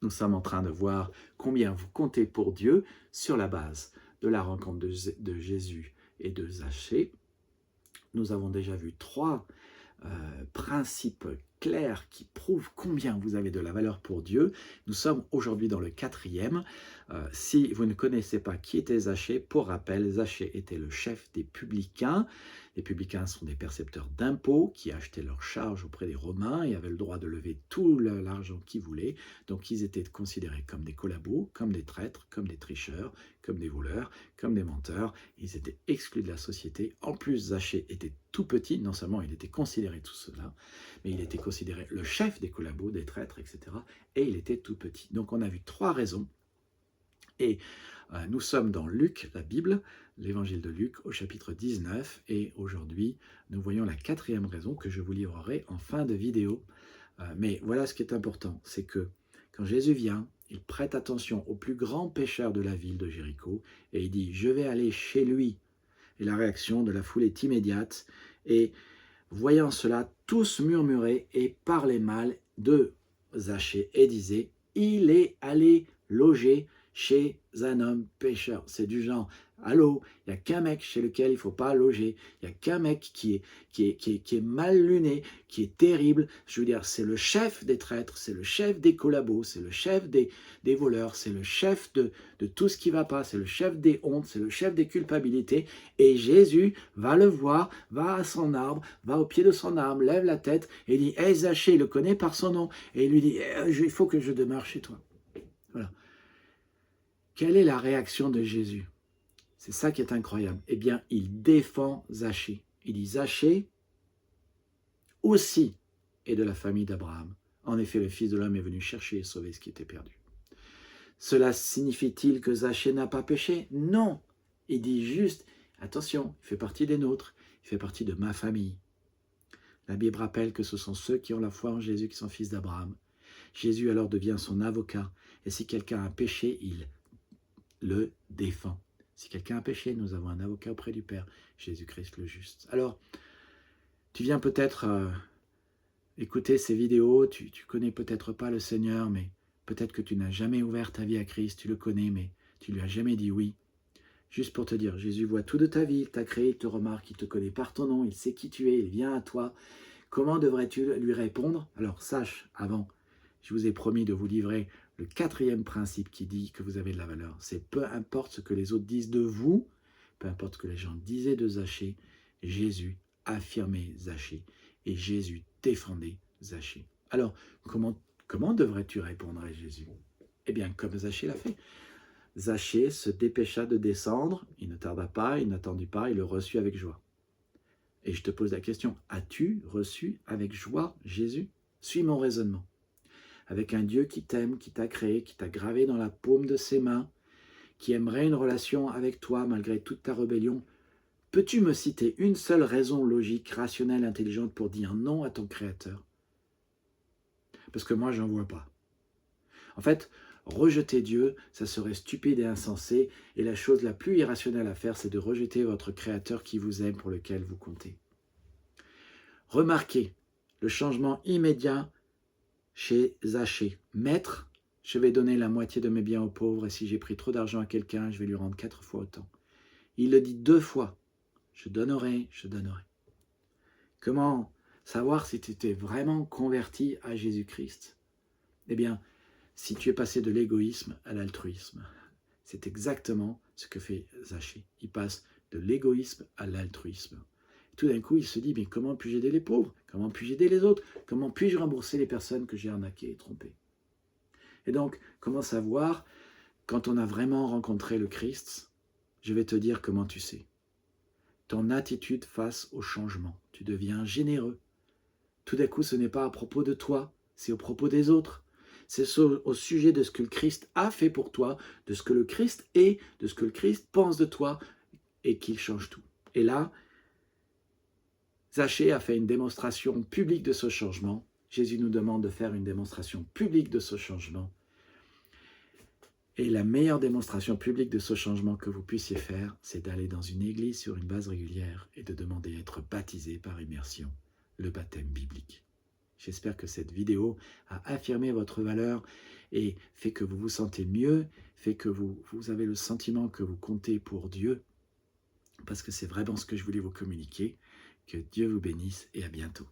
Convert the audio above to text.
Nous sommes en train de voir combien vous comptez pour Dieu sur la base de la rencontre de Jésus et de Zachée. Nous avons déjà vu 3 principes clairs qui prouvent combien vous avez de la valeur pour Dieu. Nous sommes aujourd'hui dans le 4e. Si vous ne connaissez pas qui était Zachée, pour rappel, Zachée était le chef des publicains. Les publicains sont des percepteurs d'impôts qui achetaient leurs charges auprès des Romains et avaient le droit de lever tout l'argent qu'ils voulaient. Donc ils étaient considérés comme des collabos, comme des traîtres, comme des tricheurs, comme des voleurs, comme des menteurs. Ils étaient exclus de la société. En plus, Zachée était tout petit. Non seulement il était considéré tout cela, mais il était considéré le chef des collabos, des traîtres, etc. Et il était tout petit. Donc on a vu 3 raisons. Et nous sommes dans Luc, la Bible, l'évangile de Luc, au chapitre 19. Et aujourd'hui, nous voyons la 4e raison que je vous livrerai en fin de vidéo. Mais voilà ce qui est important, c'est que quand Jésus vient, il prête attention au plus grand pécheur de la ville de Jéricho et il dit « Je vais aller chez lui ». Et la réaction de la foule est immédiate. Et voyant cela, tous murmuraient et parlaient mal de Zachée et disaient « Il est allé loger chez un homme pécheur ». C'est du genre « Allô, il n'y a qu'un mec chez lequel il ne faut pas loger. Il n'y a qu'un mec qui est mal luné, qui est terrible. Je veux dire, c'est le chef des traîtres, c'est le chef des collabos, c'est le chef des voleurs, c'est le chef de tout ce qui ne va pas, c'est le chef des hontes, c'est le chef des culpabilités. Et Jésus va le voir, va à son arbre, va au pied de son arbre, lève la tête et dit « Hey Zachée », il le connaît par son nom. Et il lui dit « Il faut que je demeure chez toi ». Voilà. Quelle est la réaction de Jésus? C'est ça qui est incroyable. Eh bien, il défend Zachée. Il dit Zachée aussi est de la famille d'Abraham. En effet, le Fils de l'homme est venu chercher et sauver ce qui était perdu. Cela signifie-t-il que Zachée n'a pas péché? Non. Il dit juste, attention, il fait partie des nôtres, il fait partie de ma famille. La Bible rappelle que ce sont ceux qui ont la foi en Jésus qui sont fils d'Abraham. Jésus alors devient son avocat. Et si quelqu'un a péché, il le défend. Si quelqu'un a péché, nous avons un avocat auprès du Père, Jésus-Christ le juste. Alors, tu viens peut-être écouter ces vidéos, tu connais peut-être pas le Seigneur, mais peut-être que tu n'as jamais ouvert ta vie à Christ, tu le connais, mais tu lui as jamais dit oui. Juste pour te dire, Jésus voit tout de ta vie, il t'a créé, il te remarque, il te connaît par ton nom, il sait qui tu es, il vient à toi. Comment devrais-tu lui répondre? Alors sache, avant, je vous ai promis de vous livrer le 4e principe qui dit que vous avez de la valeur. C'est peu importe ce que les autres disent de vous, peu importe ce que les gens disaient de Zachée, Jésus affirmait Zachée et Jésus défendait Zachée. Alors, comment devrais-tu répondre à Jésus? Eh bien, comme Zachée l'a fait. Zachée se dépêcha de descendre, il ne tarda pas, il n'attendit pas, il le reçut avec joie. Et je te pose la question, as-tu reçu avec joie Jésus? Suis mon raisonnement. Avec un Dieu qui t'aime, qui t'a créé, qui t'a gravé dans la paume de ses mains, qui aimerait une relation avec toi malgré toute ta rébellion, peux-tu me citer une seule raison logique, rationnelle, intelligente pour dire non à ton Créateur? Parce que moi, j'en vois pas. En fait, rejeter Dieu, ça serait stupide et insensé, et la chose la plus irrationnelle à faire, c'est de rejeter votre Créateur qui vous aime, pour lequel vous comptez. Remarquez le changement immédiat chez Zachée. Maître, je vais donner la moitié de mes biens aux pauvres, et si j'ai pris trop d'argent à quelqu'un, je vais lui rendre 4 fois autant. Il le dit 2 fois. Je donnerai, je donnerai. Comment savoir si tu t'es vraiment converti à Jésus-Christ? Eh bien, si tu es passé de l'égoïsme à l'altruisme. C'est exactement ce que fait Zachée. Il passe de l'égoïsme à l'altruisme. Tout d'un coup, il se dit, mais comment puis-je aider les pauvres? Comment puis-je aider les autres? Comment puis-je rembourser les personnes que j'ai arnaquées et trompées? Et donc, comment savoir quand on a vraiment rencontré le Christ? Je vais te dire comment tu sais. Ton attitude face au changement. Tu deviens généreux. Tout d'un coup, ce n'est pas à propos de toi, c'est au propos des autres. C'est au sujet de ce que le Christ a fait pour toi, de ce que le Christ est, de ce que le Christ pense de toi, et qu'il change tout. Et là, Zachée a fait une démonstration publique de ce changement. Jésus nous demande de faire une démonstration publique de ce changement. Et la meilleure démonstration publique de ce changement que vous puissiez faire, c'est d'aller dans une église sur une base régulière et de demander à être baptisé par immersion, le baptême biblique. J'espère que cette vidéo a affirmé votre valeur et fait que vous vous sentez mieux, fait que vous avez le sentiment que vous comptez pour Dieu, parce que c'est vraiment ce que je voulais vous communiquer. Que Dieu vous bénisse et à bientôt.